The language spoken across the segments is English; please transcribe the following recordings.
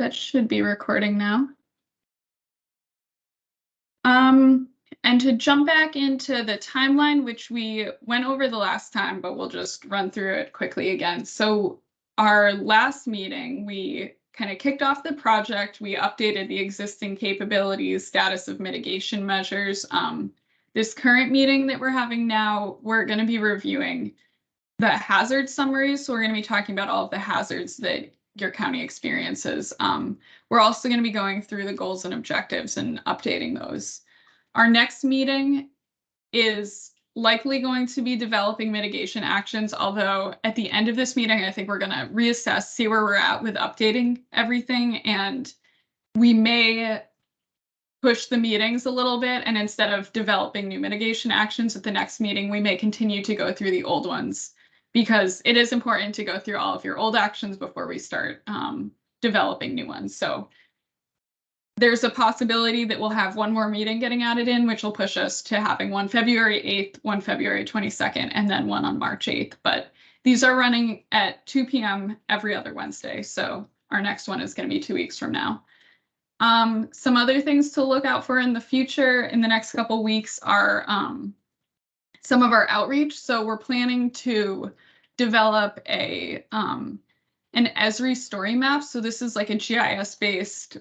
that should be recording now. And to jump back into the timeline, which we went over the last time, but we'll just run through it quickly again. So our last meeting, we kind of kicked off the project. We updated the existing capabilities, status of mitigation measures. This current meeting that we're having now, we're going to be reviewing the hazard summaries. So we're going to be talking about all of the hazards that your county experiences. We're also going to be going through the goals and objectives and updating those. Our next meeting is likely going to be developing mitigation actions, although at the end of this meeting, I think we're going to reassess, see where we're at with updating everything, and we may push the meetings a little bit, and instead of developing new mitigation actions at the next meeting, we may continue to go through the old ones, because it is important to go through all of your old actions before we start developing new ones. So there's a possibility that we'll have one more meeting getting added in, which will push us to having one February 8th, one February 22nd, and then one on March 8th. But these are running at 2 p.m. every other Wednesday. So our next one is going to be 2 weeks from now. Some other things to look out for in the future in the next couple weeks are some of our outreach. So we're planning to develop an Esri story map. So this is like a GIS-based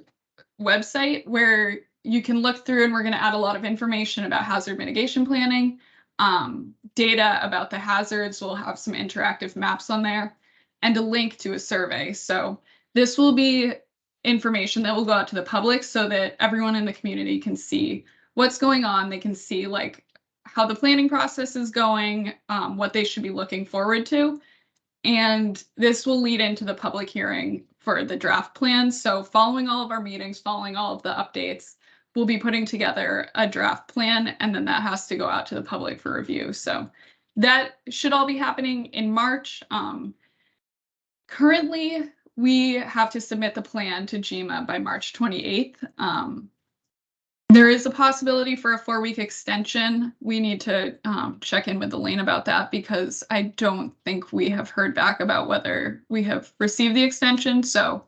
website where you can look through, and we're going to add a lot of information about hazard mitigation planning, data about the hazards. We'll have some interactive maps on there and a link to a survey. So this will be information that will go out to the public so that everyone in the community can see what's going on. They can see like how the planning process is going, what they should be looking forward to. And this will lead into the public hearing for the draft plan. So following all of our meetings, following all of the updates, we'll be putting together a draft plan, and then that has to go out to the public for review. So that should all be happening in March. Currently, we have to submit the plan to GMA by March 28th. There is a possibility for a 4-week extension. We need to check in with Elaine about that, because I don't think we have heard back about whether we have received the extension. So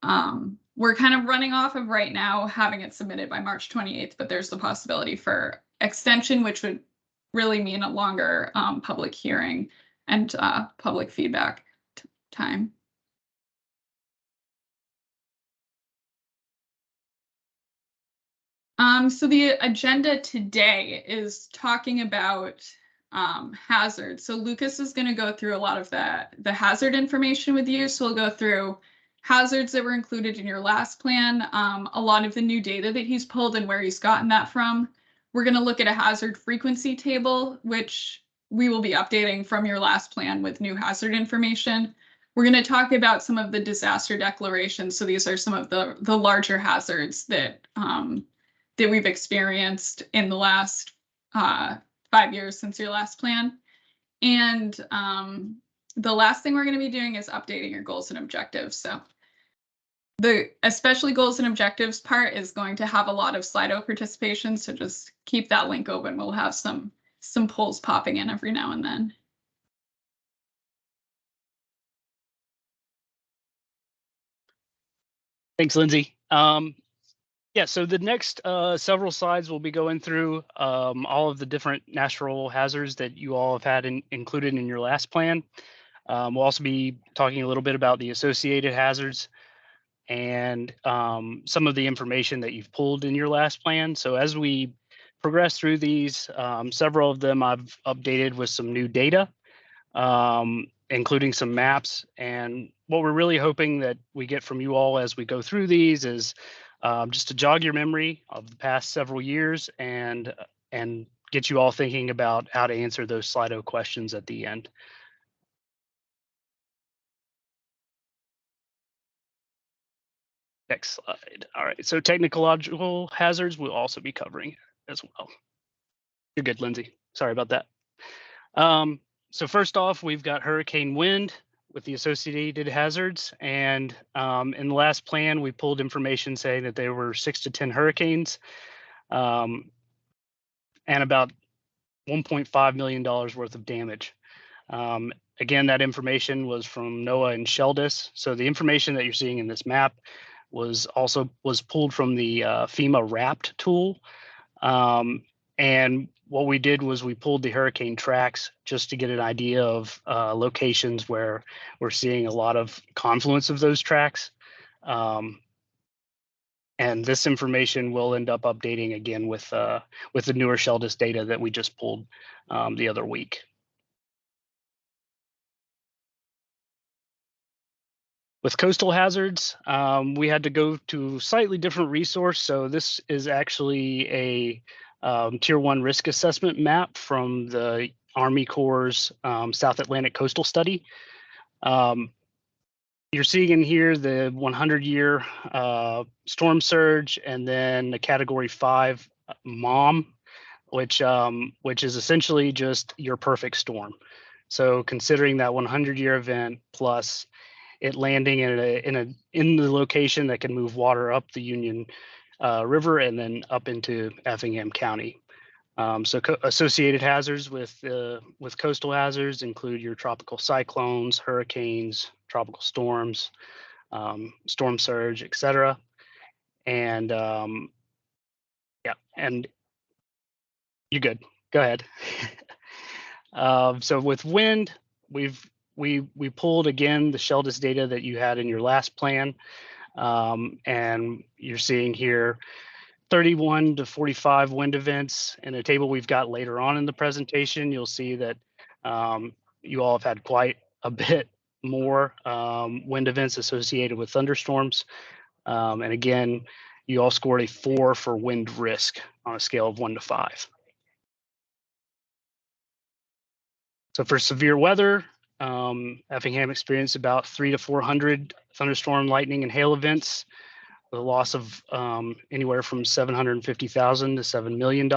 we're kind of running off of right now having it submitted by March 28th, but there's the possibility for extension, which would really mean a longer public hearing and public feedback time. So the agenda today is talking about hazards. So Lucas is going to go through a lot of the hazard information with you. So we'll go through hazards that were included in your last plan, a lot of the new data that he's pulled and where he's gotten that from. We're going to look at a hazard frequency table, which we will be updating from your last plan with new hazard information. We're going to talk about some of the disaster declarations. So these are some of the larger hazards that that we've experienced in the last 5 years since your last plan. And the last thing we're going to be doing is updating your goals and objectives. So the especially goals and objectives part is going to have a lot of Slido participation. So just keep that link open. We'll have some polls popping in every now and then. Thanks, Lindsay. Yeah, so the next several slides we'll be going through all of the different natural hazards that you all have had included in your last plan. We'll also be talking a little bit about the associated hazards and some of the information that you've pulled in your last plan. So as we progress through these, several of them I've updated with some new data, including some maps. And what we're really hoping that we get from you all as we go through these is just to jog your memory of the past several years and get you all thinking about how to answer those Slido questions at the end. Next slide. All right, so technological hazards we'll also be covering as well. You're good, Lindsay. Sorry about that. So first off, we've got hurricane wind with the associated hazards. And in the last plan, we pulled information saying that there were 6 to 10 hurricanes and about $1.5 million worth of damage. Again, that information was from NOAA and Sheldis. So the information that you're seeing in this map was pulled from the FEMA Wrapped tool. And what we did was we pulled the hurricane tracks just to get an idea of locations where we're seeing a lot of confluence of those tracks. And this information will end up updating again with the newer Sheldis data that we just pulled the other week. With coastal hazards, we had to go to slightly different resource. So this is actually a Tier 1 risk assessment map from the Army Corps' South Atlantic Coastal Study. You're seeing in here the 100-year storm surge, and then the Category 5 MOM, which is essentially just your perfect storm. So considering that 100-year event plus it landing in the location that can move water up the Union River and then up into Effingham County. So associated hazards with coastal hazards include your tropical cyclones, hurricanes, tropical storms, storm surge, etc. And yeah, and you're good. Go ahead. So with wind, we pulled again the Sheldis data that you had in your last plan, and you're seeing here 31 to 45 wind events. In a table we've got later on in the presentation, you'll see that you all have had quite a bit more wind events associated with thunderstorms. And again, you all scored a 4 for wind risk on a scale of 1 to 5. So for severe weather, Effingham experienced about 300 to 400 thunderstorm, lightning, and hail events, with a loss of anywhere from $750,000 to $7 million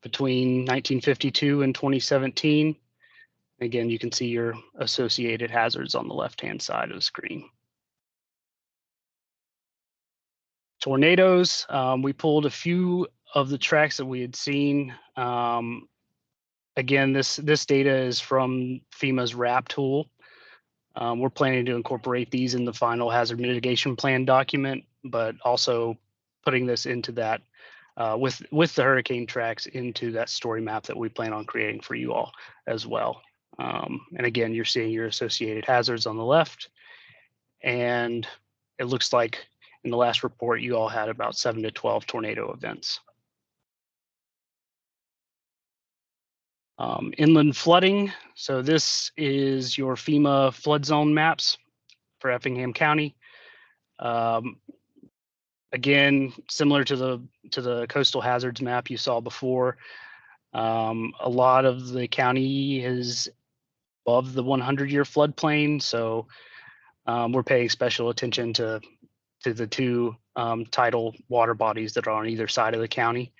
between 1952 and 2017. Again, you can see your associated hazards on the left-hand side of the screen. Tornadoes, we pulled a few of the tracks that we had seen. Again, this data is from FEMA's WRAP tool. We're planning to incorporate these in the final hazard mitigation plan document, but also putting this into that with the hurricane tracks into that story map that we plan on creating for you all as well. And again, you're seeing your associated hazards on the left, and it looks like in the last report you all had about 7 to 12 tornado events. Inland flooding. So this is your FEMA flood zone maps for Effingham County. Again, similar to the coastal hazards map you saw before, a lot of the county is above the 100-year floodplain, so we're paying special attention to the two tidal water bodies that are on either side of the county.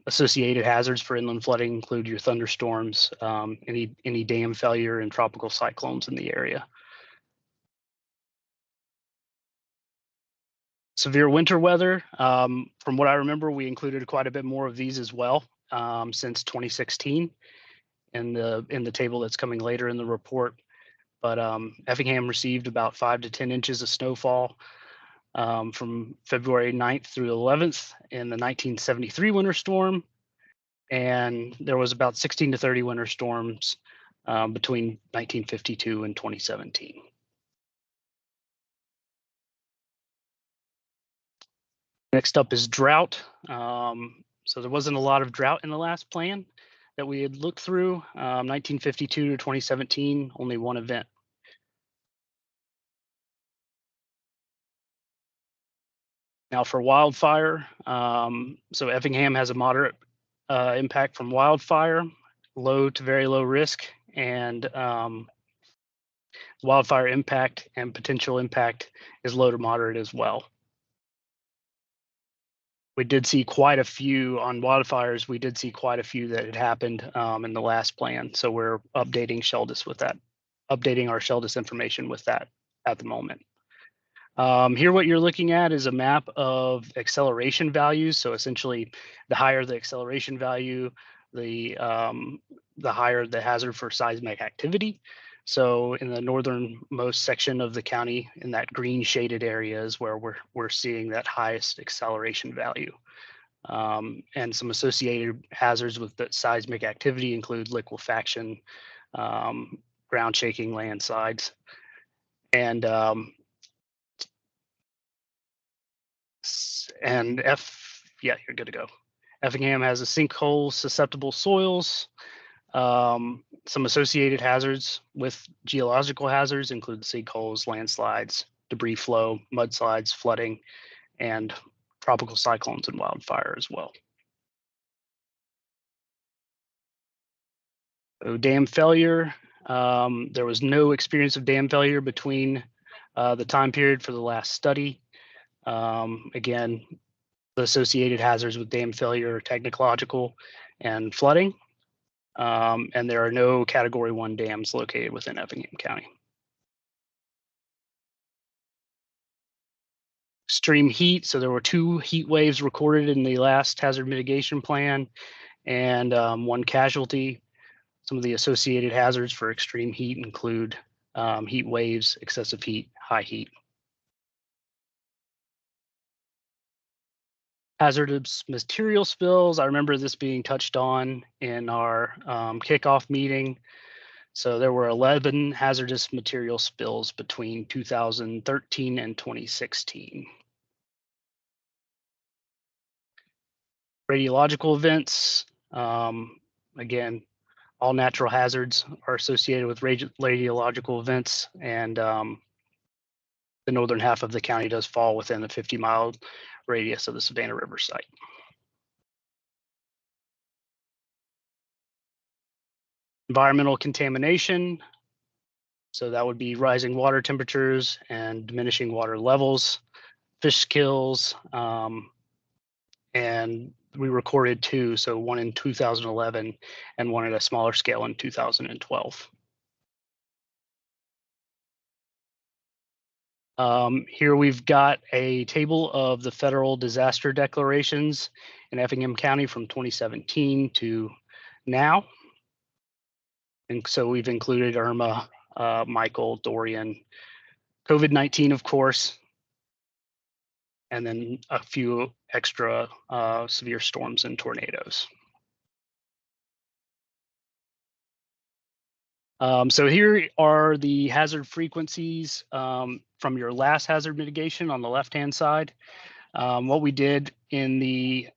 Associated hazards for inland flooding include your thunderstorms, any dam failure, and tropical cyclones in the area. Severe winter weather. From what I remember, we included quite a bit more of these as well since 2016 in the table that's coming later in the report. But Effingham received about 5 to 10 inches of snowfall from February 9th through the 11th in the 1973 winter storm. And there was about 16 to 30 winter storms between 1952 and 2017. Next up is drought. So there wasn't a lot of drought in the last plan that we had looked through. 1952 to 2017, only one event. Now for wildfire, so Effingham has a moderate impact from wildfire, low to very low risk, and wildfire impact and potential impact is low to moderate as well. We did see quite a few on wildfires. We did see quite a few that had happened in the last plan. So we're updating Sheldis with that, updating our Sheldis information with that at the moment. Here, what you're looking at is a map of acceleration values. So essentially, the higher the acceleration value, the the higher the hazard for seismic activity. So in the northernmost section of the county, in that green shaded area, is where we're seeing that highest acceleration value. And some associated hazards with the seismic activity include liquefaction, um, ground shaking, landslides, and yeah, you're good to go. Effingham has a sinkhole susceptible soils. Some associated hazards with geological hazards include sinkholes, landslides, debris flow, mudslides, flooding, and tropical cyclones and wildfire as well. So dam failure. There was no experience of dam failure between the time period for the last study. Again, the associated hazards with dam failure are technological and flooding. And there are no Category 1 dams located within Effingham County. Extreme heat. So there were 2 heat waves recorded in the last hazard mitigation plan and 1 casualty. Some of the associated hazards for extreme heat include heat waves, excessive heat, high heat. Hazardous material spills. I remember this being touched on in our kickoff meeting. So there were 11 hazardous material spills between 2013 and 2016. Radiological events. Again, all natural hazards are associated with radiological events, and the northern half of the county does fall within a 50-mile radius of the Savannah River site. Environmental contamination. So that would be rising water temperatures and diminishing water levels, fish kills, and we recorded 2, so 1 in 2011 and 1 at a smaller scale in 2012. Here we've got a table of the federal disaster declarations in Effingham County from 2017 to now. And so we've included Irma, Michael, Dorian, COVID-19, of course, and then a few extra severe storms and tornadoes. So here are the hazard frequencies from your last hazard mitigation on the left-hand side. What we did in the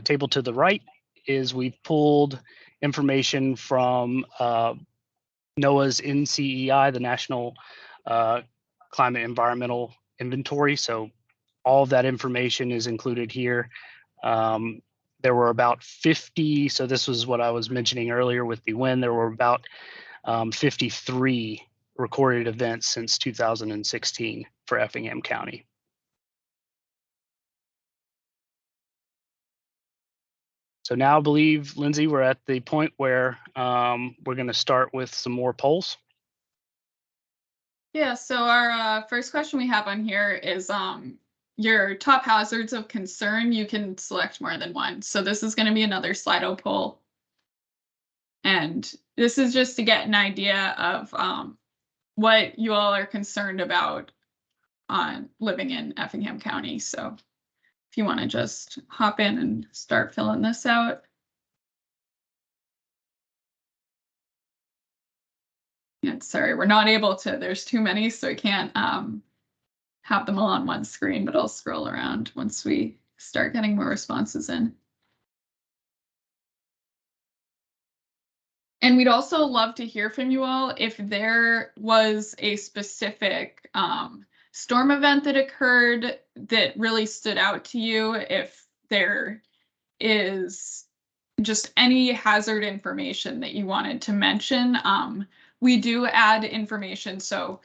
table to the right is we pulled information from NOAA's NCEI, the National Climate Environmental Inventory. So all of that information is included here. There were about 50, so this was what I was mentioning earlier with the wind, there were about 53 recorded events since 2016 for Effingham County. So now I believe, Lindsay, we're at the point where we're going to start with some more polls. Yeah, so our first question we have on here is your top hazards of concern. You can select more than one. So this is going to be another Slido poll. And this is just to get an idea of what you all are concerned about on living in Effingham County. So if you want to just hop in and start filling this out. Yeah, sorry, we're not able to, there's too many, so I can't have them all on one screen, but I'll scroll around once we start getting more responses in. And we'd also love to hear from you all if there was a specific storm event that occurred that really stood out to you, if there is just any hazard information that you wanted to mention. We do add information, so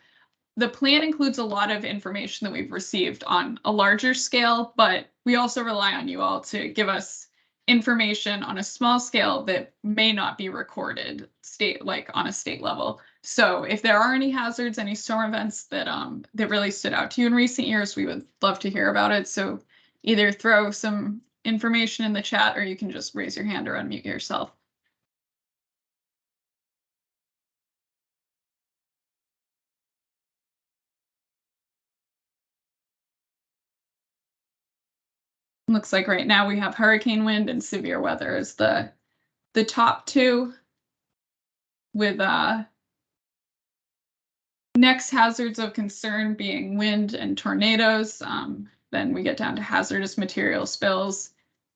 the plan includes a lot of information that we've received on a larger scale, but we also rely on you all to give us information on a small scale that may not be recorded on a state level. So if there are any hazards, any storm events that that really stood out to you in recent years, we would love to hear about it. So either throw some information in the chat, or you can just raise your hand or unmute yourself. Looks like right now we have hurricane wind and severe weather as the top two, with next hazards of concern being wind and tornadoes. Then we get down to hazardous material spills,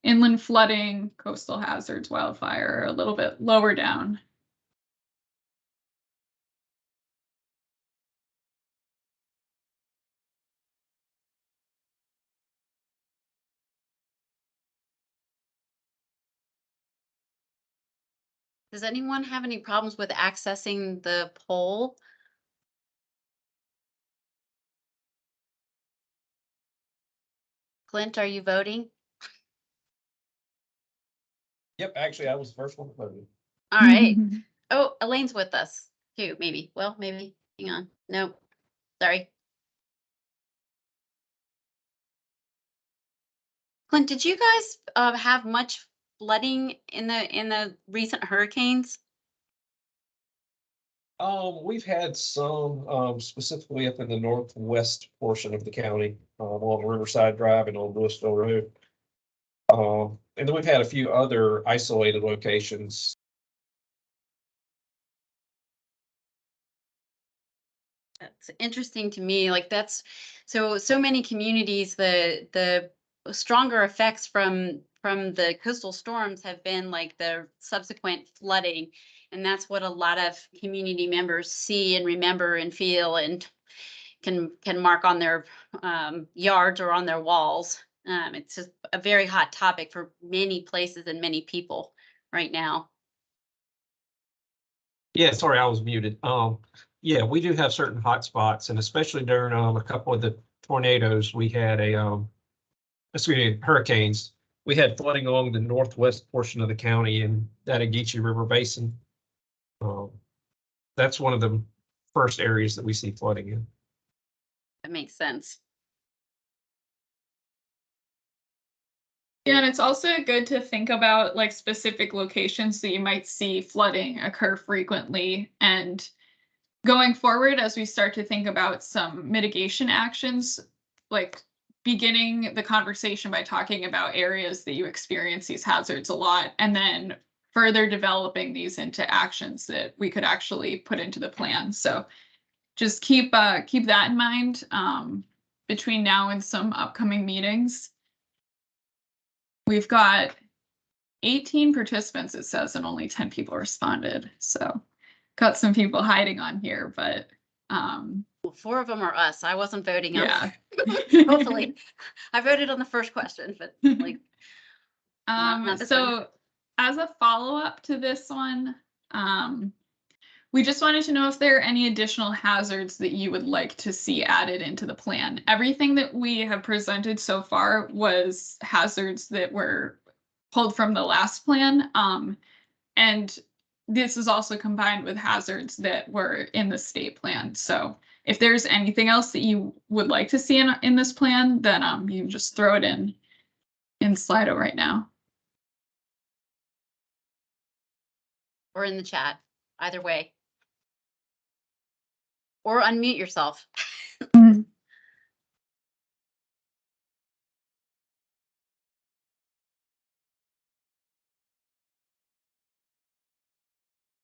inland flooding, coastal hazards, wildfire, a little bit lower down. Does anyone have any problems with accessing the poll? Clint, are you voting? Yep, actually, I was the first one to vote. All right. Oh, Elaine's with us too, maybe. Well, maybe. Hang on. Nope. Sorry. Clint, did you guys have much flooding in the recent hurricanes? We've had some, specifically up in the northwest portion of the county, along Riverside Drive and Old Louisville Road. And then we've had a few other isolated locations. That's interesting to me. Like that's so many communities, the stronger effects from the coastal storms have been like the subsequent flooding. And that's what a lot of community members see and remember and feel and can mark on their yards or on their walls. It's just a very hot topic for many places and many people right now. Yeah, sorry, I was muted. Yeah, we do have certain hot spots, and especially during a couple of the tornadoes, we had hurricanes. We had flooding along the northwest portion of the county in that Ogeechee River Basin. That's one of the first areas that we see flooding in. That makes sense. Yeah, and it's also good to think about like specific locations that you might see flooding occur frequently. And going forward, as we start to think about some mitigation actions, like beginning the conversation by talking about areas that you experience these hazards a lot, and then further developing these into actions that we could actually put into the plan. So just keep that in mind between now and some upcoming meetings. We've got 18 participants, it says, and only 10 people responded. So got some people hiding on here, but Well, 4 of them are us. I wasn't voting. yeah. Hopefully. I voted on the first question, but like not this one. So as a follow-up to this one, we just wanted to know if there are any additional hazards that you would like to see added into the plan. Everything that we have presented so far was hazards that were pulled from the last plan. And this is also combined with hazards that were in the state plan. So if there's anything else that you would like to see in this plan, then you can just throw it in Slido right now. Or in the chat, either way. Or unmute yourself.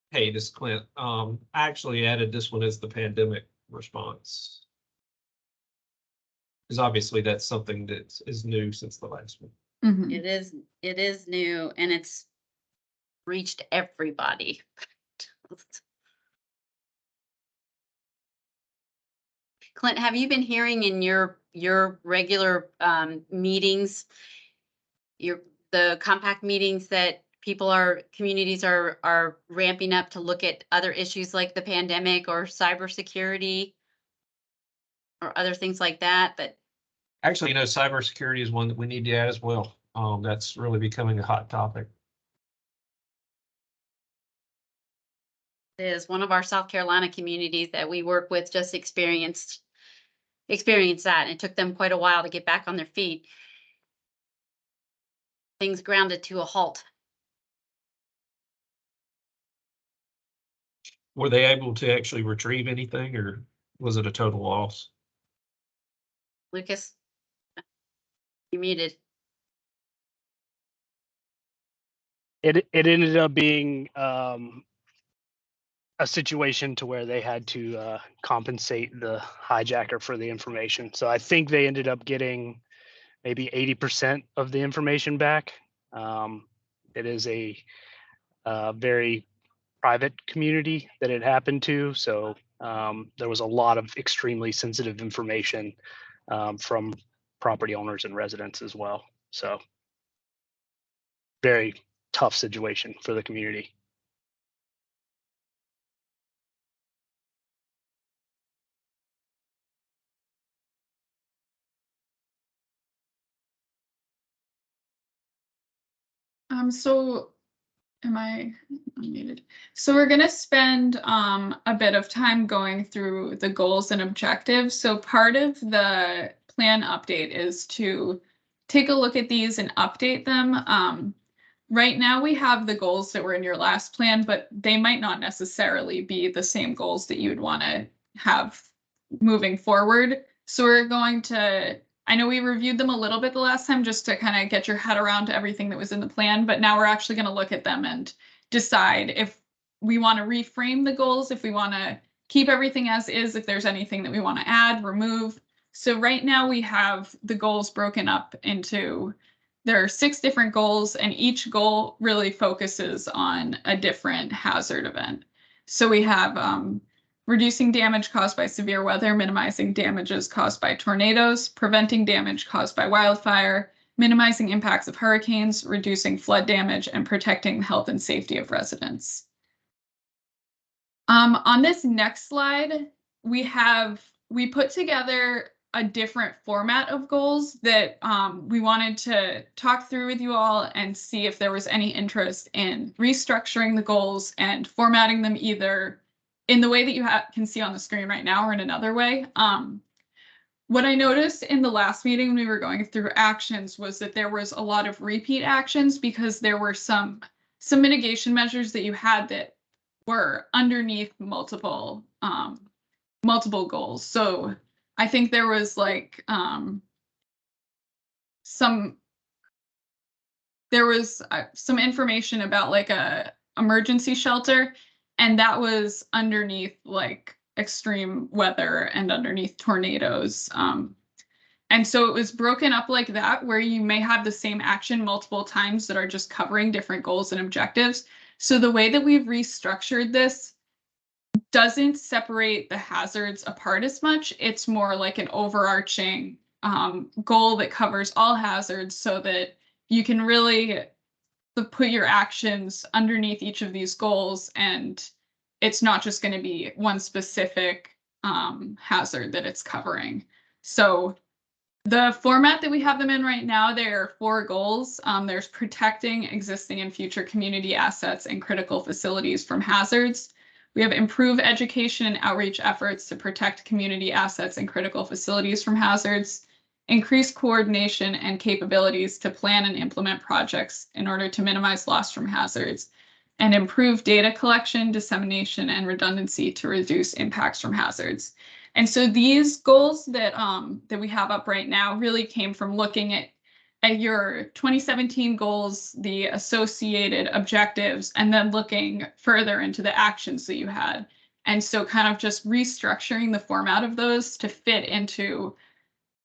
Hey, this is Clint. I actually added this one as the pandemic response. Because obviously that's something that is new since the last one. Mm-hmm. It is new and it's reached everybody. Clint, have you been hearing in your regular meetings, the compact meetings, that communities are ramping up to look at other issues like the pandemic or cybersecurity or other things like that? But Actually, cybersecurity is one that we need to add as well. That's really becoming a hot topic. is one of our South Carolina communities that we work with just experienced that, and it took them quite a while to get back on their feet. Things grounded to a halt. Were they able to actually retrieve anything, or was it a total loss? Lucas, you muted. it ended up being a situation to where they had to compensate the hijacker for the information. So I think they ended up getting maybe 80% of the information back. It is a very private community that it happened to. So there was a lot of extremely sensitive information from property owners and residents as well. So very tough situation for the community. So am I unmuted? So we're gonna spend a bit of time going through the goals and objectives. So part of the plan update is to take a look at these and update them. Right now we have the goals that were in your last plan, but they might not necessarily be the same goals that you'd want to have moving forward. So we're going to, I know we reviewed them a little bit the last time just to kind of get your head around everything that was in the plan, but now we're actually going to look at them and decide if we want to reframe the goals, if we want to keep everything as is, if there's anything that we want to add, remove. So right now we have the goals broken up into, there are 6 different goals, and each goal really focuses on a different hazard event. So we have reducing damage caused by severe weather, minimizing damages caused by tornadoes, preventing damage caused by wildfire, minimizing impacts of hurricanes, reducing flood damage, and protecting the health and safety of residents. On this next slide, we put together a different format of goals that we wanted to talk through with you all and see if there was any interest in restructuring the goals and formatting them either in the way that you can see on the screen right now or in another way. What I noticed in the last meeting when we were going through actions was that there was a lot of repeat actions because there were some mitigation measures that you had that were underneath multiple goals. So I think there was like some information about like a emergency shelter, and that was underneath like extreme weather and underneath tornadoes. And so it was broken up like that, where you may have the same action multiple times that are just covering different goals and objectives. So the way that we've restructured this doesn't separate the hazards apart as much. It's more like an overarching goal that covers all hazards so that you can really put your actions underneath each of these goals, and it's not just going to be one specific hazard that it's covering. So the format that we have them in right now, there are 4 goals. There's protecting existing and future community assets and critical facilities from hazards. We have improve education and outreach efforts to protect community assets and critical facilities from hazards, increase coordination and capabilities to plan and implement projects in order to minimize loss from hazards, and improve data collection, dissemination, and redundancy to reduce impacts from hazards. And so these goals that we have up right now really came from looking at your 2017 goals, the associated objectives, and then looking further into the actions that you had. And so kind of just restructuring the format of those to fit into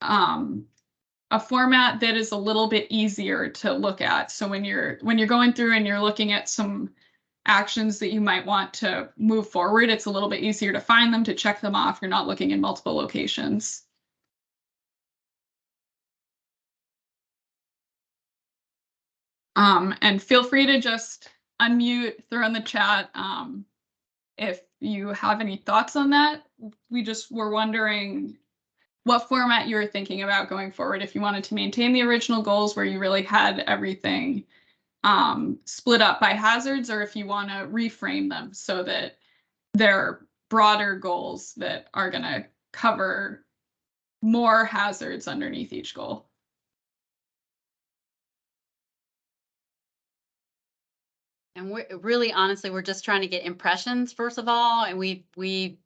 a format that is a little bit easier to look at. So when you're going through and you're looking at some actions that you might want to move forward, it's a little bit easier to find them, to check them off. You're not looking in multiple locations. And feel free to just unmute, throw in the chat if you have any thoughts on that. We just were wondering what format you were thinking about going forward, if you wanted to maintain the original goals where you really had everything split up by hazards, or if you want to reframe them so that they're broader goals that are going to cover more hazards underneath each goal. And we're really, honestly, we're just trying to get impressions first of all, and we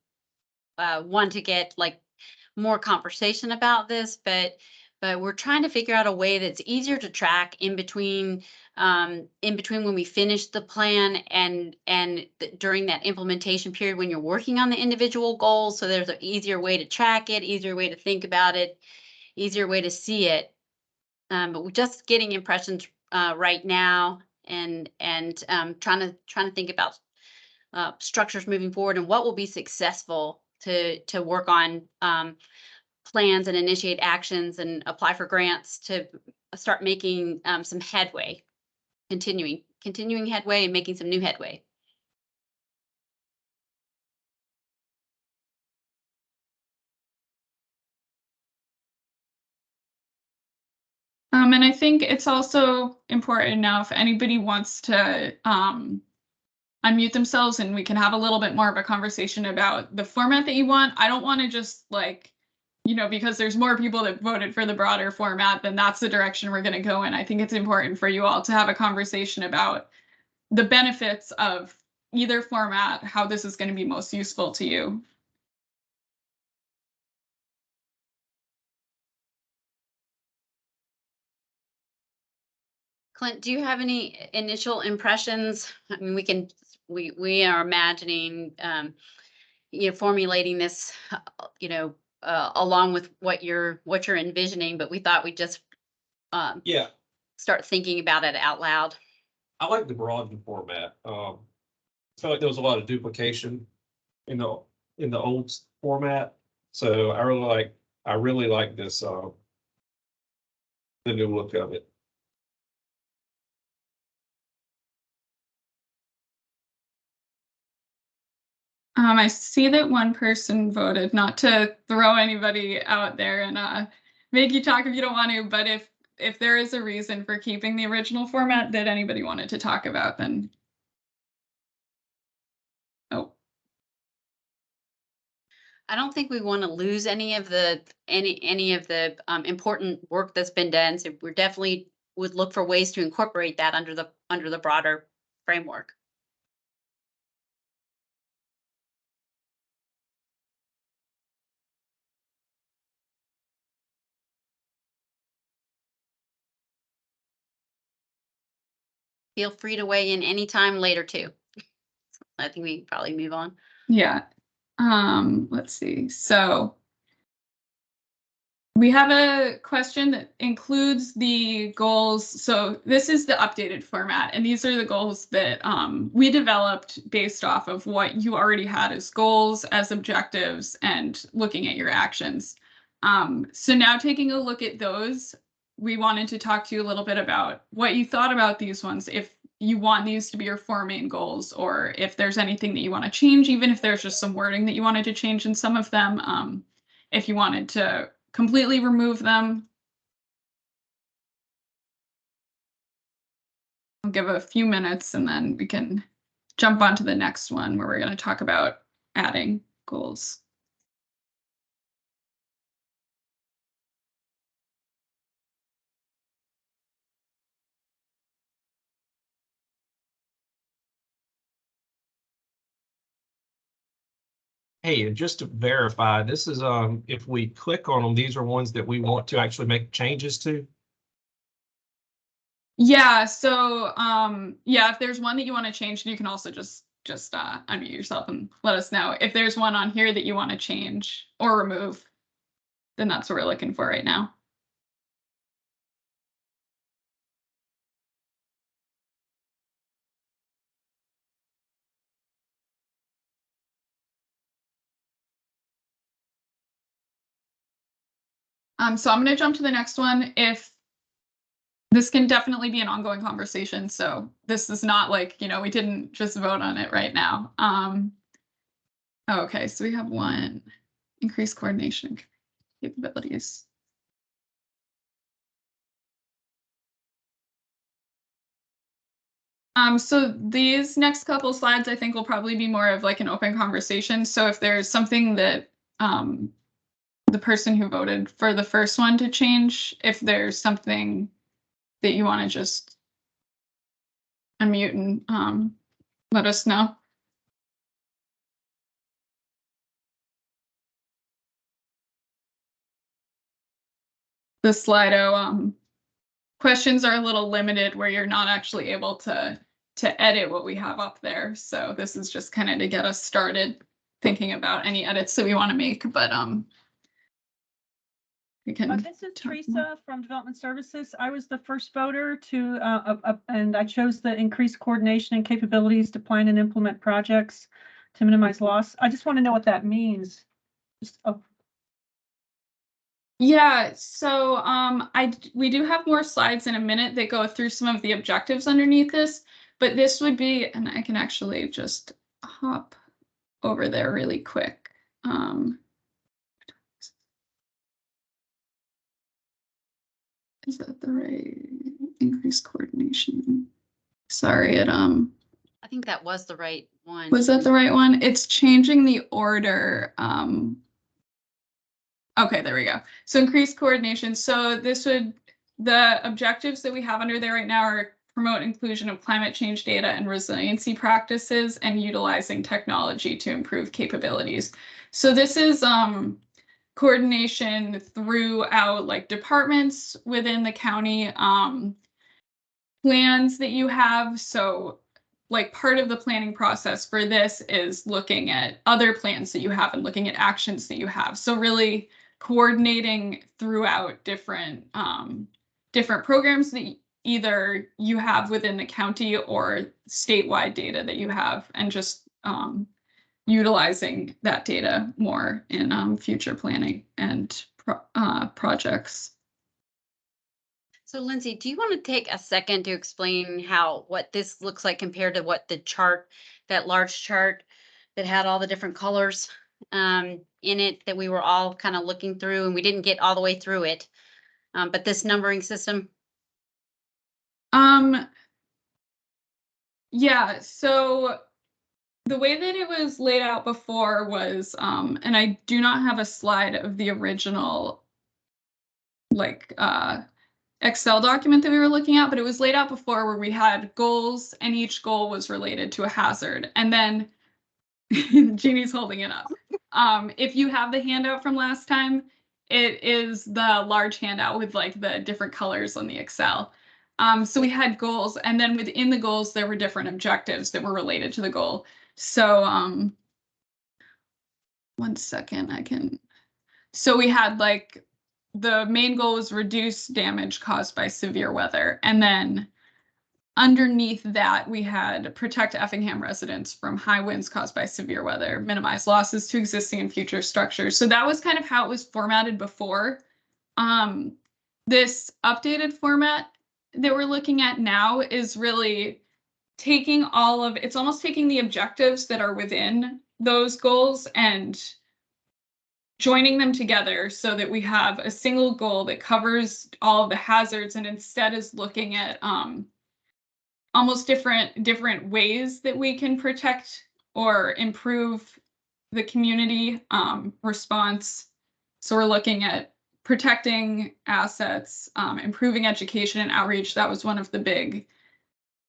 want to get like more conversation about this, but but we're trying to figure out a way that's easier to track in between when we finish the plan and during that implementation period when you're working on the individual goals. So there's an easier way to track it, easier way to think about it, easier way to see it. But we're just getting impressions right now, and trying to think about structures moving forward and what will be successful to work on plans and initiate actions and apply for grants to start making some headway, continuing headway and making some new headway. And I think it's also important now if anybody wants to unmute themselves and we can have a little bit more of a conversation about the format that you want. I don't want to just like, because there's more people that voted for the broader format, then that's the direction we're going to go in. I think it's important for you all to have a conversation about the benefits of either format, how this is going to be most useful to you. Clint, do you have any initial impressions? I mean, we are imagining, formulating this, along with what you're envisioning, but we thought we'd just Yeah, start thinking about it out loud. I like the broadened format. I feel like there was a lot of duplication in the old format. So I really like this, the new look of it. I see that one person voted, not to throw anybody out there and make you talk if you don't want to, but if there is a reason for keeping the original format that anybody wanted to talk about, then. Oh. I don't think we want to lose any of the important work that's been done. So we're definitely would look for ways to incorporate that under the broader framework. Feel free to weigh in anytime later too. I think we can probably move on. Yeah. Let's see. So we have a question that includes the goals. So this is the updated format, and these are the goals that we developed based off of what you already had as goals, as objectives, and looking at your actions. So now taking a look at those, we wanted to talk to you a little bit about what you thought about these ones, if you want these to be your 4 main goals, or if there's anything that you want to change, even if there's just some wording that you wanted to change in some of them, if you wanted to completely remove them. I'll give a few minutes and then we can jump on to the next one where we're going to talk about adding goals. Hey, and just to verify, this is, if we click on them, these are ones that we want to actually make changes to. Yeah, so yeah, if there's one that you want to change, you can also just unmute yourself and let us know. If there's one on here that you want to change or remove, then that's what we're looking for right now. So I'm going to jump to the next one. If this can definitely be an ongoing conversation, so this is not like, we didn't just vote on it right now. Okay, so we have one, increase coordination capabilities. So these next couple slides, I think, will probably be more of like an open conversation. So if there's something that the person who voted for the first one to change, if there's something that you want to just unmute and let us know. the Slido questions are a little limited where you're not actually able to edit what we have up there. So this is just kind of to get us started thinking about any edits that we want to make, but we can. This is Teresa from Development Services. I was the first voter to, and I chose the increased coordination and capabilities to plan and implement projects to minimize loss. I just want to know what that means. Yeah, so we do have more slides in a minute that go through some of the objectives underneath this, but this would be, and I can actually just hop over there really quick. Is that the right increased coordination? Sorry, I think that was the right one. Was that the right one? It's changing the order. Okay, there we go. So increased coordination. So the objectives that we have under there right now are promote inclusion of climate change data and resiliency practices and utilizing technology to improve capabilities. So this is coordination throughout like departments within the county, plans that you have. So like part of the planning process for this is looking at other plans that you have and looking at actions that you have. So really coordinating throughout different programs that either you have within the county or statewide data that you have, and just utilizing that data more in future planning and projects. So Lindsay, do you want to take a second to explain what this looks like compared to what the chart, that large chart that had all the different colors in it that we were all kind of looking through, and we didn't get all the way through it, but this numbering system? Yeah, so the way that it was laid out before was, and I do not have a slide of the original like Excel document that we were looking at, but it was laid out before where we had goals and each goal was related to a hazard. And then Jeannie's holding it up. If you have the handout from last time, it is the large handout with like the different colors on the Excel. So we had goals, and then within the goals, there were different objectives that were related to the goal. So 1 second, so we had like the main goal was reduce damage caused by severe weather. And then underneath that, we had protect Effingham residents from high winds caused by severe weather, minimize losses to existing and future structures. So that was kind of how it was formatted before. This updated format that we're looking at now is really taking it's almost taking the objectives that are within those goals and joining them together so that we have a single goal that covers all of the hazards, and instead is looking at almost different ways that we can protect or improve the community response. So we're looking at protecting assets, improving education and outreach. That was one of the big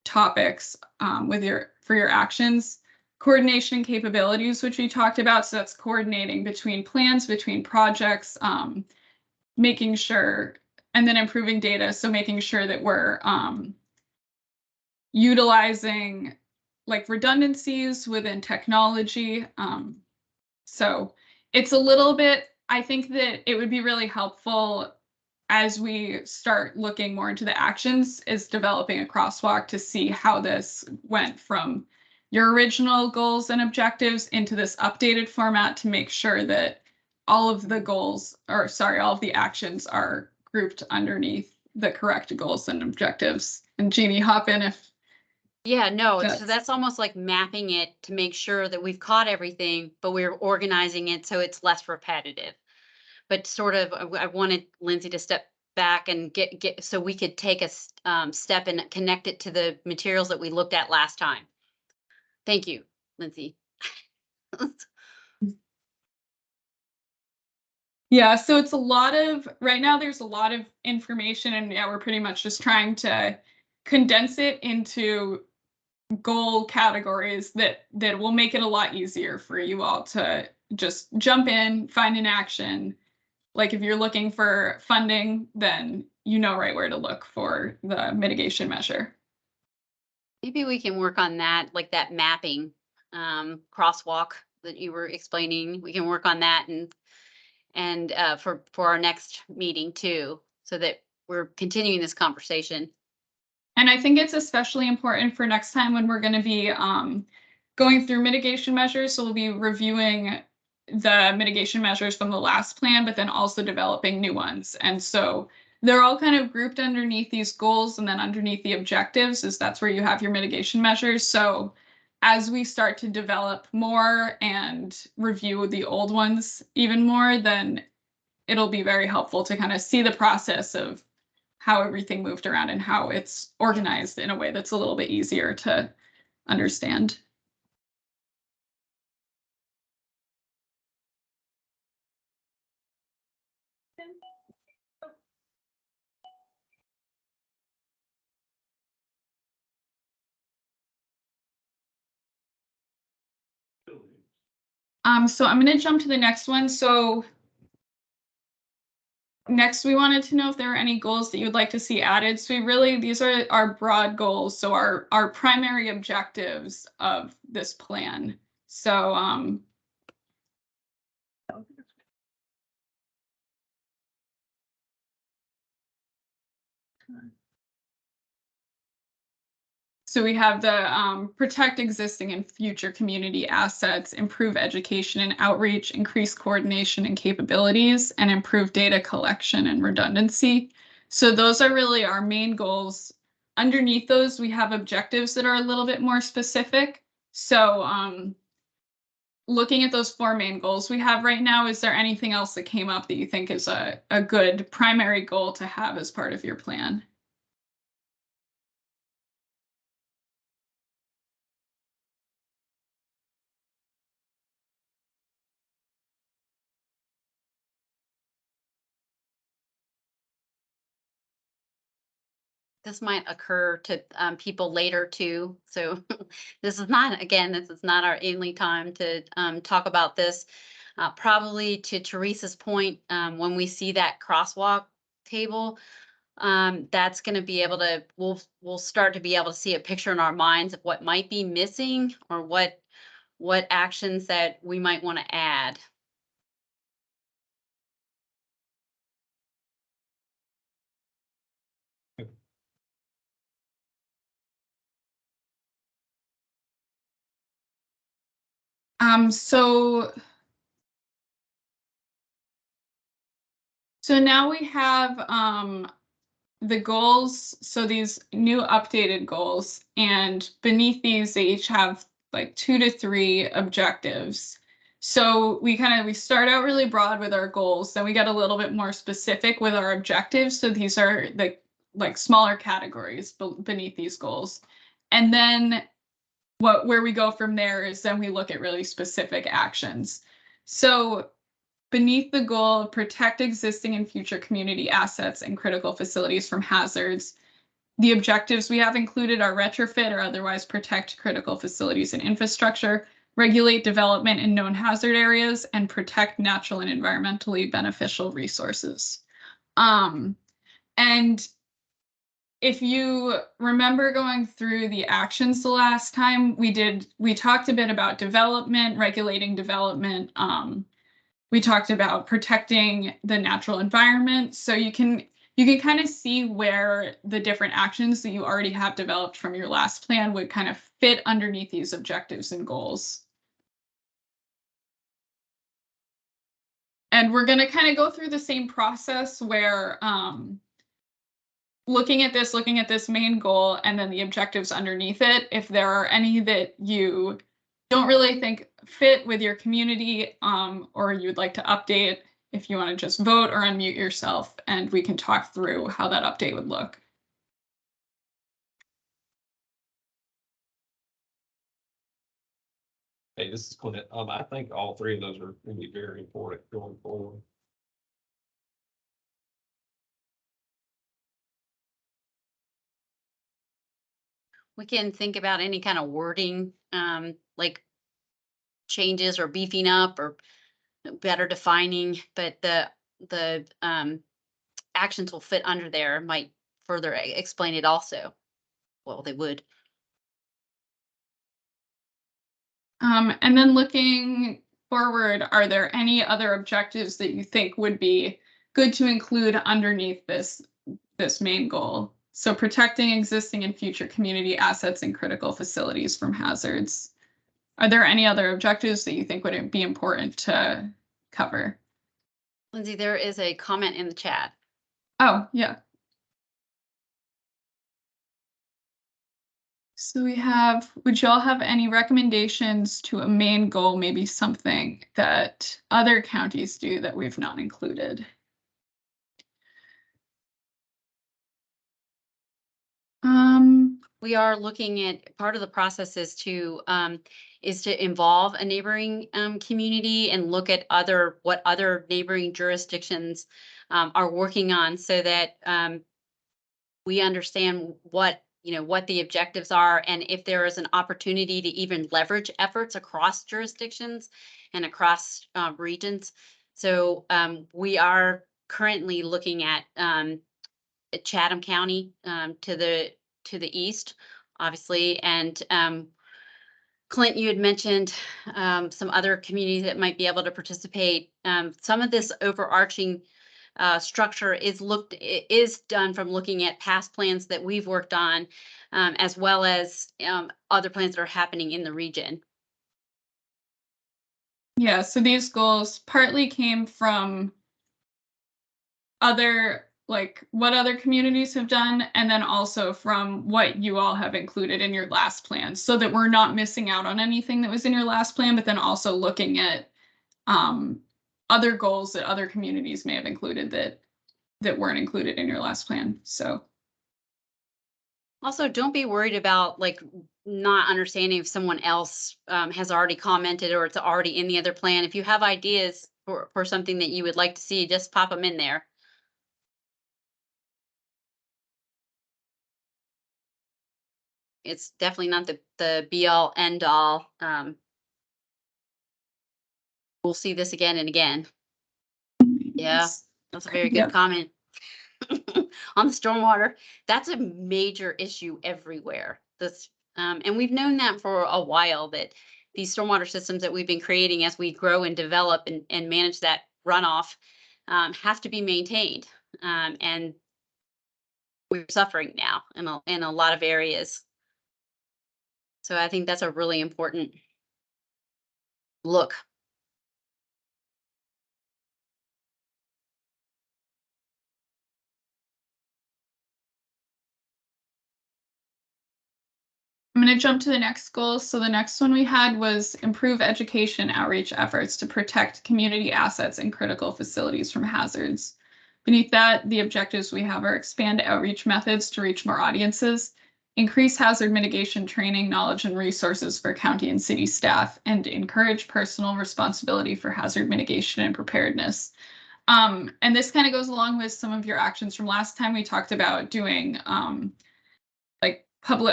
topics for your actions. Coordination and capabilities, which we talked about. So that's coordinating between plans, between projects, making sure, and then improving data. So making sure that we're utilizing like redundancies within technology. So it's a little bit, I think that it would be really helpful as we start looking more into the actions, is developing a crosswalk to see how this went from your original goals and objectives into this updated format, to make sure that all of the goals, or sorry, all of the actions are grouped underneath the correct goals and objectives. And Jeannie, hop in if. Yeah, no, so that's almost like mapping it to make sure that we've caught everything, but we're organizing it so it's less repetitive. But sort of, I wanted Lindsay to step back and get so we could take a step and connect it to the materials that we looked at last time. Thank you, Lindsay. Yeah, so it's right now there's a lot of information, and yeah, we're pretty much just trying to condense it into goal categories that will make it a lot easier for you all to just jump in, find an action, like if you're looking for funding, then you know right where to look for the mitigation measure. Maybe we can work on that, like that mapping, crosswalk that you were explaining. We can work on that and for our next meeting too, so that we're continuing this conversation. And I think it's especially important for next time when we're going to be going through mitigation measures. So we'll be reviewing the mitigation measures from the last plan, but then also developing new ones. And so they're all kind of grouped underneath these goals, and then underneath the objectives is that's where you have your mitigation measures. So as we start to develop more and review the old ones even more, then it'll be very helpful to kind of see the process of how everything moved around and how it's organized in a way that's a little bit easier to understand. So I'm going to jump to the next one. So next, we wanted to know if there are any goals that you would like to see added. So these are our broad goals. So our primary objectives of this plan. So So we have the protect existing and future community assets, improve education and outreach, increase coordination and capabilities, and improve data collection and redundancy. So those are really our main goals. Underneath those, we have objectives that are a little bit more specific. So looking at those 4 main goals we have right now, is there anything else that came up that you think is a good primary goal to have as part of your plan? This might occur to people later too. So this is not our only time to talk about this. Probably to Teresa's point, when we see that crosswalk table, that's going to be able to, we'll start to be able to see a picture in our minds of what might be missing or what actions that we might want to add. So now we have the goals, so these new updated goals, and beneath these they each have like 2 to 3 objectives. So we start out really broad with our goals, then we get a little bit more specific with our objectives. So these are the like smaller categories beneath these goals. And then where we go from there is then we look at really specific actions. So beneath the goal of protect existing and future community assets and critical facilities from hazards, the objectives we have included are retrofit or otherwise protect critical facilities and infrastructure, regulate development in known hazard areas, and protect natural and environmentally beneficial resources. And if you remember going through the actions the last time, we talked a bit about development, regulating development. We talked about protecting the natural environment. So you can kind of see where the different actions that you already have developed from your last plan would kind of fit underneath these objectives and goals. And we're going to kind of go through the same process where looking at this main goal and then the objectives underneath it, if there are any that you don't really think fit with your community or you'd like to update, if you want to just vote or unmute yourself, and we can talk through how that update would look. Hey, this is Clint. I think all 3 of those are going to be very important going forward. We can think about any kind of wording, like changes or beefing up or better defining, but actions will fit under there might further explain it also. Well, they would. And then looking forward, are there any other objectives that you think would be good to include underneath this main goal? So protecting existing and future community assets and critical facilities from hazards. Are there any other objectives that you think would be important to cover? Lindsay, there is a comment in the chat. Oh, yeah. So we have, would y'all have any recommendations to a main goal, maybe something that other counties do that we've not included? We are looking at, part of the process is to involve a neighboring community and look at what other neighboring jurisdictions are working on, so that we understand what the objectives are, and if there is an opportunity to even leverage efforts across jurisdictions and across regions. So we are currently looking at Chatham County to the east, obviously, and Clint, you had mentioned some other communities that might be able to participate. Some of this overarching structure is done from looking at past plans that we've worked on, as well as other plans that are happening in the region. Yeah, so these goals partly came from what other communities have done, and then also from what you all have included in your last plan, so that we're not missing out on anything that was in your last plan, but then also looking at other goals that other communities may have included that weren't included in your last plan. So also, don't be worried about not understanding if someone else has already commented or it's already in the other plan. If you have ideas for something that you would like to see, just pop them in there. It's definitely not the be all end all. We'll see this again and again. Yeah, that's a very good comment. On the stormwater, that's a major issue everywhere. And we've known that for a while, that these stormwater systems that we've been creating as we grow and develop and manage that runoff have to be maintained. And we're suffering now in a lot of areas. So I think that's a really important look. I'm going to jump to the next goal. So the next one we had was improve education outreach efforts to protect community assets and critical facilities from hazards. Beneath that, the objectives we have are expand outreach methods to reach more audiences, increase hazard mitigation training, knowledge, and resources for county and city staff, and encourage personal responsibility for hazard mitigation and preparedness. And this kind of goes along with some of your actions from last time. We talked about doing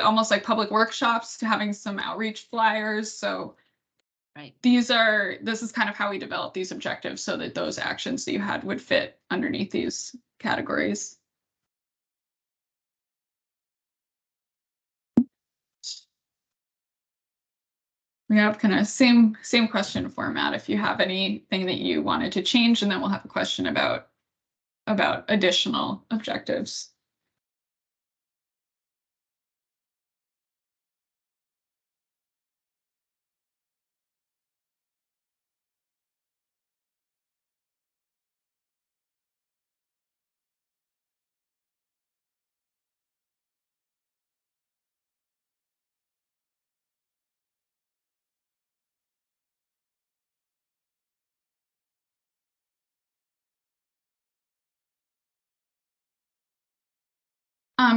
almost like public workshops, to having some outreach flyers. So right, this is kind of how we develop these objectives, so that those actions that you had would fit underneath these categories. We have kind of same question format. If you have anything that you wanted to change, and then we'll have a question about additional objectives.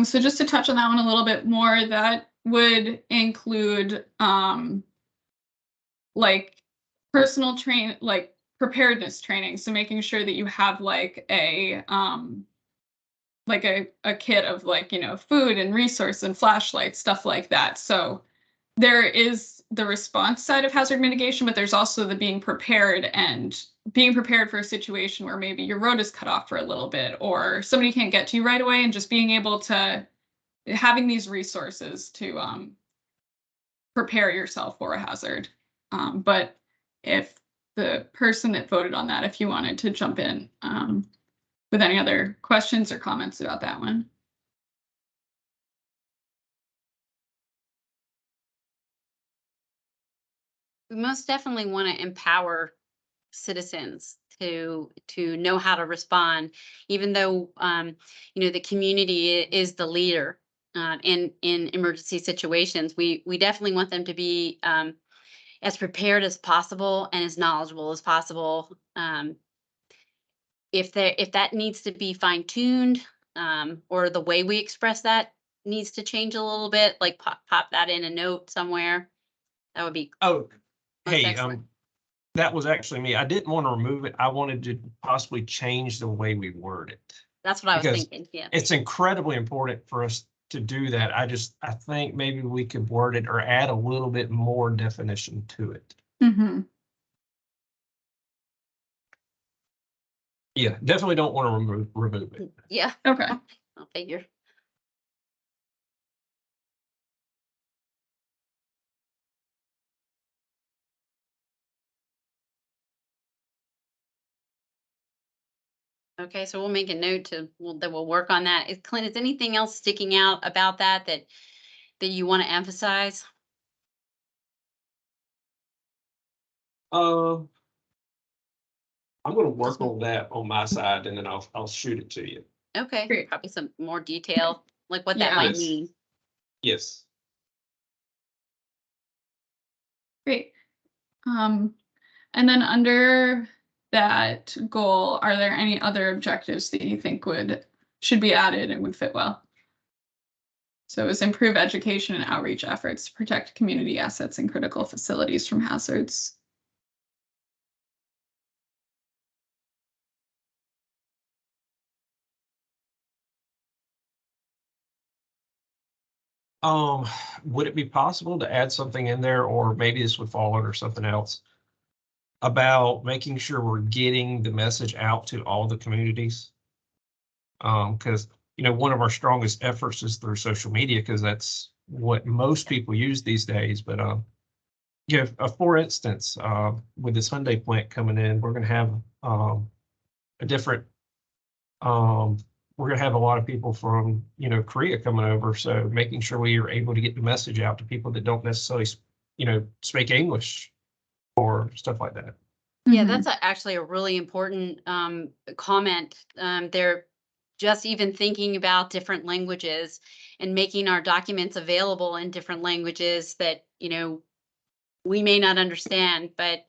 So just to touch on that one a little bit more, that would include personal preparedness training. So making sure that you have a kit of food and resource and flashlights, stuff like that. So there is the response side of hazard mitigation, but there's also the being prepared and being prepared for a situation where maybe your road is cut off for a little bit or somebody can't get to you right away, and just being able to having these resources to prepare yourself for a hazard. But if the person that voted on that, if you wanted to jump in with any other questions or comments about that one. We most definitely want to empower citizens to know how to respond, even though the community is the leader in emergency situations. We definitely want them to be as prepared as possible and as knowledgeable as possible. If that needs to be fine tuned, or the way we express that needs to change a little bit, like pop that in a note somewhere, that would be Oh, most hey, excellent. that was actually me. I didn't want to remove it. I wanted to possibly change the way we word it. That's what I was because thinking. Yeah. It's incredibly important for us to do that. I think maybe we could word it or add a little bit more definition to it. Mm-hmm. Yeah, definitely don't want to remove it. Yeah. Okay. I'll figure. Okay, so we'll make a note that we'll work on that. Clint, is anything else sticking out about that you want to emphasize? I'm going to work on that on my side, and then I'll shoot it to you. Okay, Great. probably some more detail, like what that Yeah. might Yes. mean. Yes. Great. And then under that goal, are there any other objectives that you think should be added and would fit well? So it was improve education and outreach efforts to protect community assets and critical facilities from hazards. Would it be possible to add something in there, or maybe this would fall under something else, about making sure we're getting the message out to all the communities? Because one of our strongest efforts is through social media, because that's what most people use these days. But for instance, with this Hyundai plant coming in, we're going to have a different. We're going to have a lot of people from Korea coming over, so making sure we are able to get the message out to people that don't necessarily speak English or stuff like that. Yeah, Mhm. that's actually a really important comment. They're just even thinking about different languages and making our documents available in different languages that we may not understand, but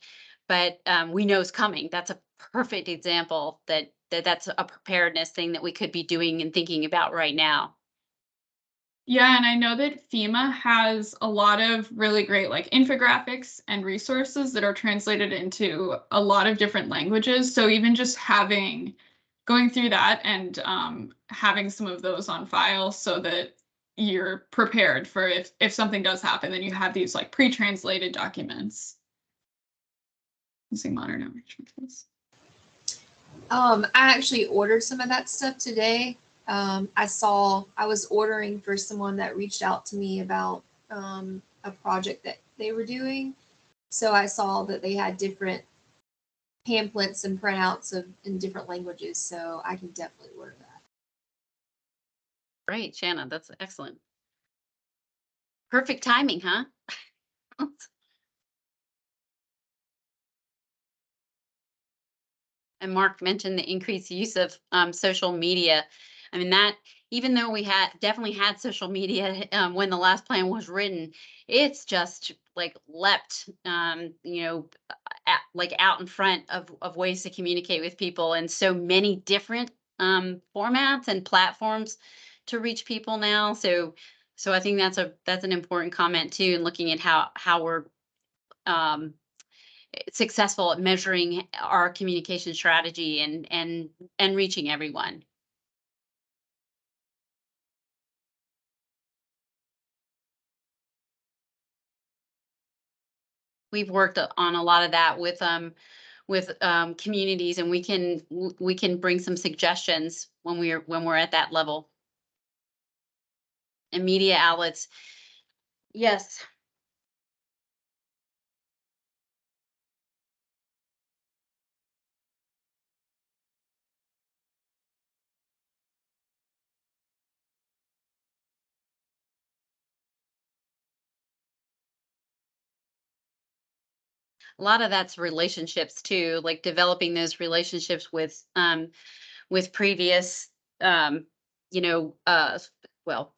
we know is coming. That's a perfect example that's a preparedness thing that we could be doing and thinking about right now. Yeah, and I know that FEMA has a lot of really great like infographics and resources that are translated into a lot of different languages. So even just going through that and having some of those on file so that you're prepared for if something does happen, then you have these like pre-translated documents. Using modern outreach methods. I actually ordered some of that stuff today. I was ordering for someone that reached out to me about a project that they were doing. So I saw that they had different pamphlets and printouts in different languages. So I can definitely order that. Great, Shanna, that's excellent. Perfect timing, huh? And Mark mentioned the increased use of social media. I mean, that even though we definitely had social media when the last plan was written, it's just like leapt, like out in front of ways to communicate with people, and so many different formats and platforms to reach people now. So I think that's an important comment too, and looking at how we're um, successful at measuring our communication strategy and reaching everyone. We've worked on a lot of that with communities, and we can bring some suggestions when we're at that level. And media outlets, yes. A lot of that's relationships too, like developing those relationships with previous, you know, well,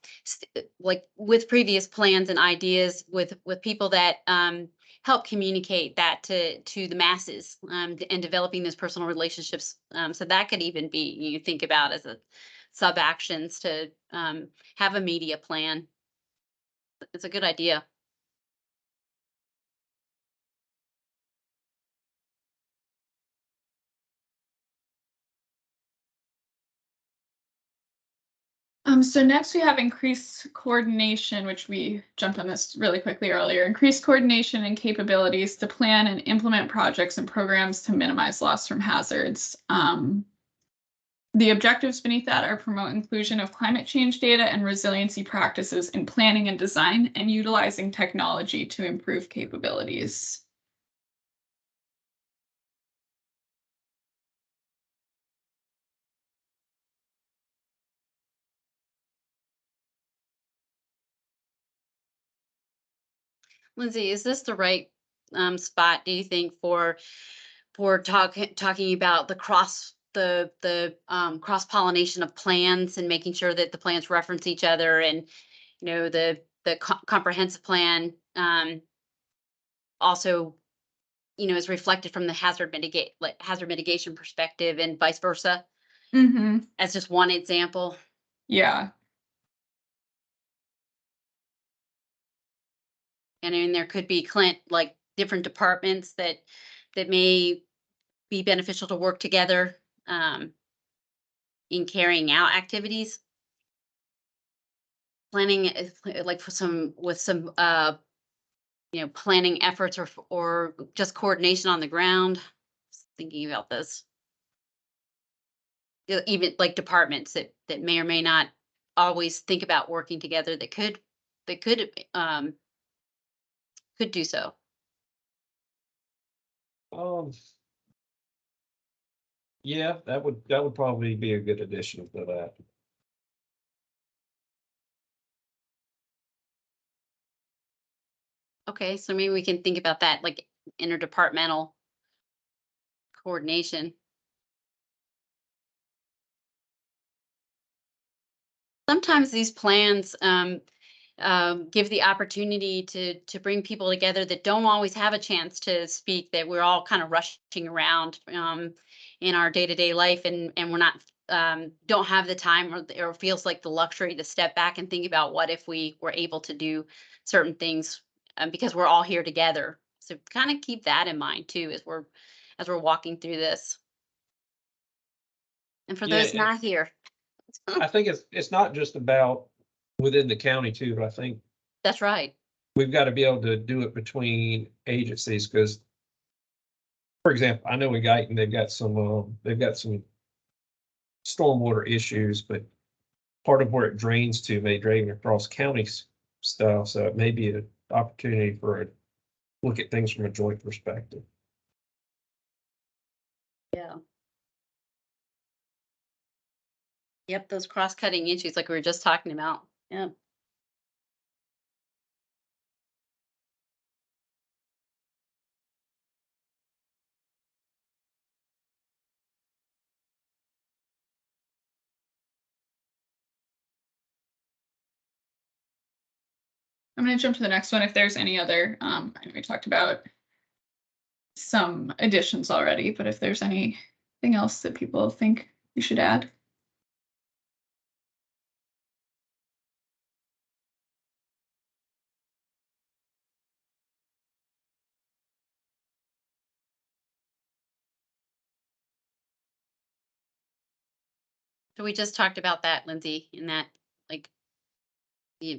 like with previous plans and ideas with people that help communicate that to the masses, and developing those personal relationships. So that could even be, you think about as a sub actions to have a media plan. It's a good idea. So next we have increased coordination, which we jumped on this really quickly earlier. Increased coordination and capabilities to plan and implement projects and programs to minimize loss from hazards. The objectives beneath that are promote inclusion of climate change data and resiliency practices in planning and design, and utilizing technology to improve capabilities. Lindsay, is this the right spot, do you think, for talking about the cross pollination of plans and making sure that the plans reference each other, and you know the comprehensive plan also, you know, is reflected from the hazard mitigation perspective, and vice versa, as just one example. Yeah. And I mean, there could be like different departments that may be beneficial to work together in carrying out activities. Planning like with some you know, planning efforts or just coordination on the ground. Just thinking about this. Even like departments that may or may not always think about working together, that could do so. Um, yeah, that would probably be a good addition to that. Okay, so maybe we can think about that, like interdepartmental coordination. Sometimes these plans give the opportunity to bring people together that don't always have a chance to speak, that we're all kind of rushing around in our day-to-day life, and we're not don't have the time, or feels like the luxury to step back and think about what if we were able to do certain things, because we're all here together. So kind of keep that in mind too as we're walking through this. And for those not here, I think it's not just about within the county too, but I think that's right. we've got to be able to do it between agencies, because, for example, I know in Guyton they've got some stormwater issues, but part of where it drains to may drain across county stuff, so it may be an opportunity for a look at things from a joint perspective. Yeah. Yep, those cross-cutting issues like we were just talking about. Yeah. I'm going to jump to the next one. If there's any other, I know we talked about some additions already, but if there's anything else that people think we should add. So we just talked about that, Lindsay, in that like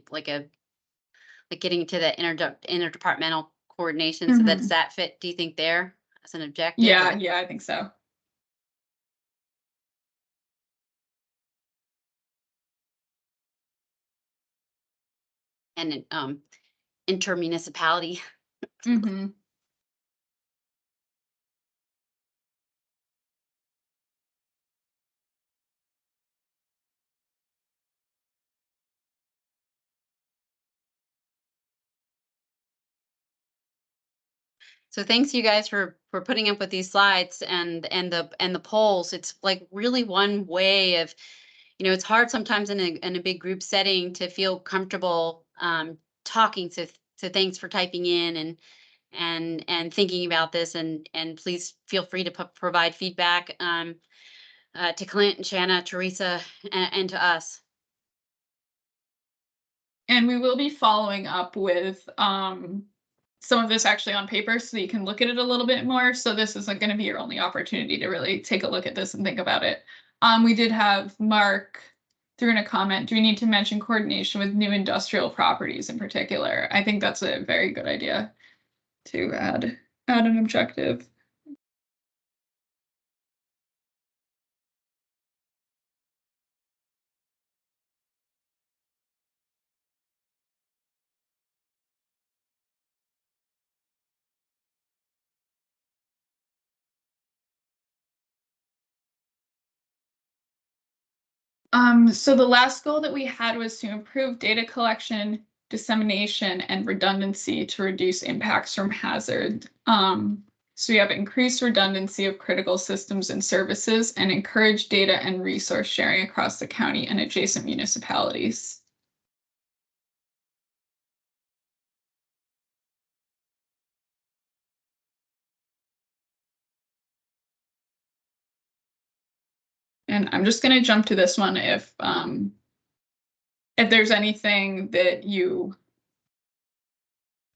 like getting to the interdepartmental coordination. So that's that fit, do you think there? as an objective? Yeah, yeah, I think so. And intermunicipality. Mm-hmm. So thanks you guys for putting up with these slides and the polls. It's like really one way of, you know, it's hard sometimes in a big group setting to feel comfortable talking. So thanks for typing in and thinking about this, and please feel free to provide feedback to Clint and Shanna, Teresa, and to us. And we will be following up with some of this actually on paper so you can look at it a little bit more. So this isn't going to be your only opportunity to really take a look at this and think about it. We did have Mark threw in a comment, do we need to mention coordination with new industrial properties in particular? I think that's a very good idea to add an objective. So the last goal that we had was to improve data collection, dissemination, and redundancy to reduce impacts from hazard. So we have increased redundancy of critical systems and services and encourage data and resource sharing across the county and adjacent municipalities. And I'm just going to jump to this one if there's anything that you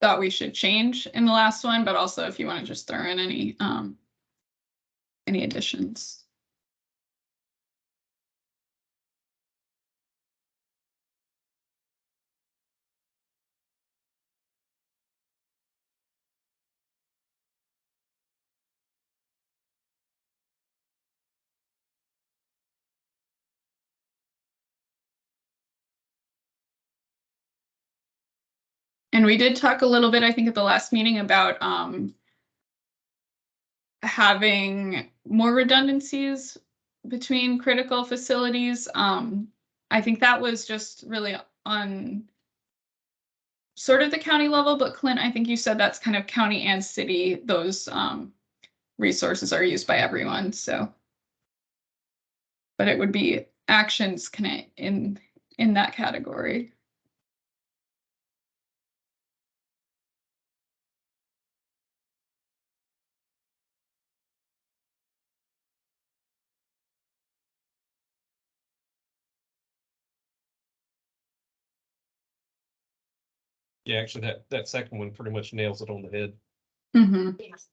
thought we should change in the last one, but also if you want to just throw in any additions. And we did talk a little bit, I think, at the last meeting about having more redundancies between critical facilities. I think that was just really on sort of the county level, but Clint, I think you said that's kind of county and city. Those resources are used by everyone, so. But it would be actions kind of in that category. Yeah, actually, that second one pretty much nails it on the head. Mm-hmm. Yes.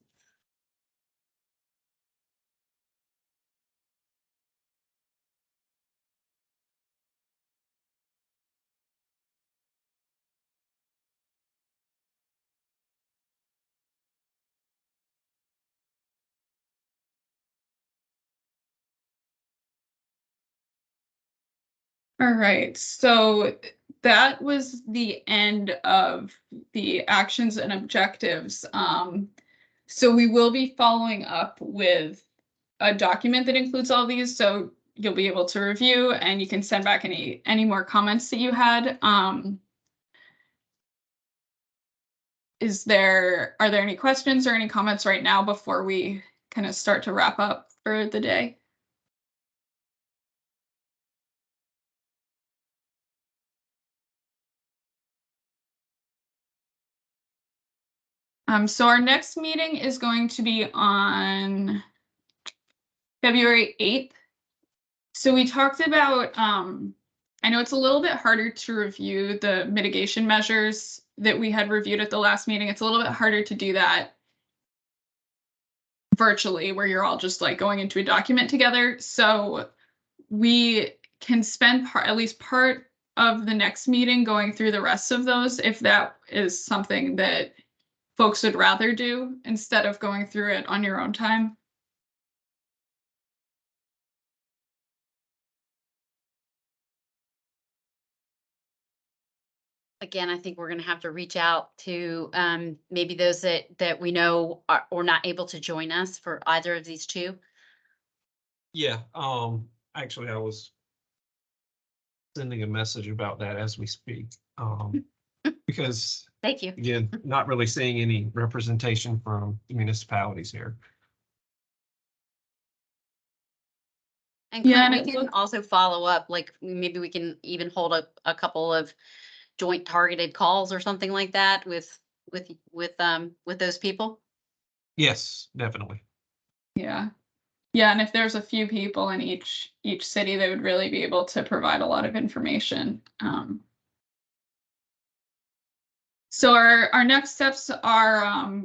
All right, so that was the end of the actions and objectives. So we will be following up with a document that includes all these, so you'll be able to review and you can send back any more comments that you had. Are there any questions or any comments right now before we kind of start to wrap up for the day? So our next meeting is going to be on February 8th. So we talked about, I know it's a little bit harder to review the mitigation measures that we had reviewed at the last meeting. It's a little bit harder to do that virtually where you're all just like going into a document together. So we can spend at least part of the next meeting going through the rest of those if that is something that folks would rather do instead of going through it on your own time. Again, I think we're gonna have to reach out to maybe those that we know are or not able to join us for either of these two. Yeah, actually, I was sending a message about that as we speak. Because Thank you. again, not really seeing any representation from the municipalities here. And Yeah, Clint, and we it can look- also follow up, like maybe we can even hold a couple of joint targeted calls or something like that with those people. Yes, definitely. Yeah. Yeah, and if there's a few people in each city, they would really be able to provide a lot of information. So our next steps are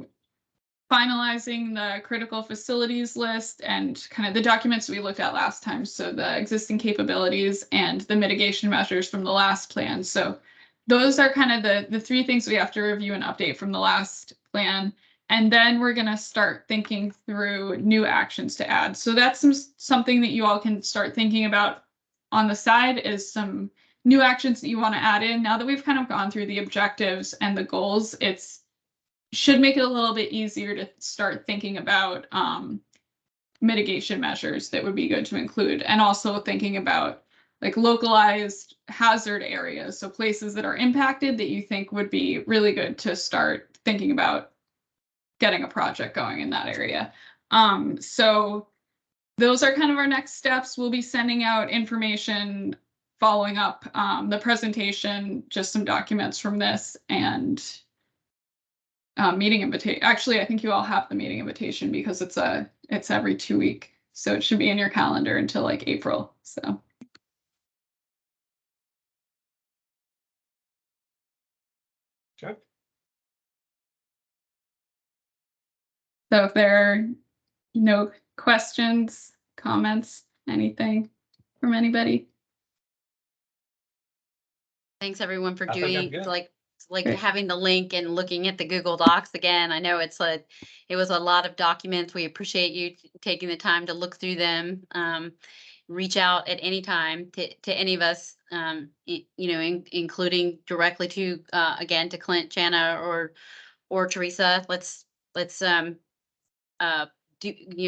finalizing the critical facilities list and kind of the documents we looked at last time. So the existing capabilities and the mitigation measures from the last plan. So those are kind of the three things we have to review and update from the last plan. And then we're going to start thinking through new actions to add. So that's something that you all can start thinking about on the side, is some new actions that you want to add in. Now that we've kind of gone through the objectives and the goals, it's should make it a little bit easier to start thinking about mitigation measures that would be good to include, and also thinking about like localized hazard areas. So places that are impacted that you think would be really good to start thinking about getting a project going in that area. So those are kind of our next steps. We'll be sending out information following up the presentation, just some documents from this, and meeting invitation. Actually, I think you all have the meeting invitation because it's every 2 weeks. So it should be in your calendar until like April. So. Okay. So if there are no questions, comments, anything from anybody. Thanks everyone for I think I'm doing good. like Great. having the link and looking at the Google Docs again. I know it was a lot of documents. We appreciate you taking the time to look through them. Reach out at any time to any of us, including directly to again to Clint, Jana, or Teresa. Let's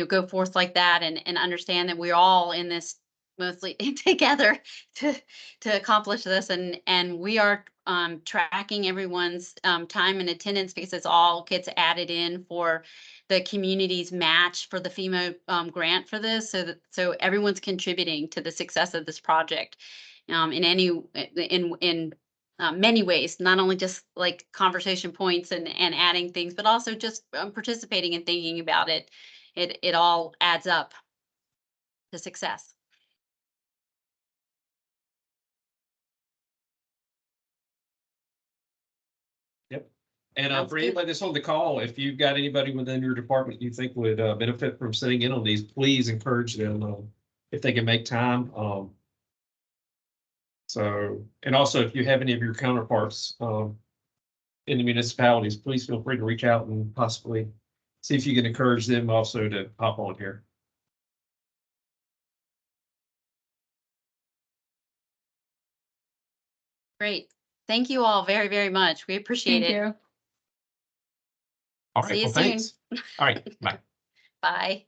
go forth like that and understand that we're all in this mostly together to accomplish this, and we are tracking everyone's time and attendance because it's all gets added in for the community's match for the FEMA grant for this, so everyone's contributing to the success of this project in many ways, not only just like conversation points and adding things, but also just participating and thinking about it. It all adds up to success. Yep. And Sounds for good. anybody that's on the call, if you've got anybody within your department you think would benefit from sitting in on these, please encourage them if they can make time. So, and also if you have any of your counterparts in the municipalities, please feel free to reach out and possibly see if you can encourage them also to hop on here. Great. Thank you all very, very much. We appreciate Thank it. you. All See right, you well, soon. thanks. All right, bye. Bye.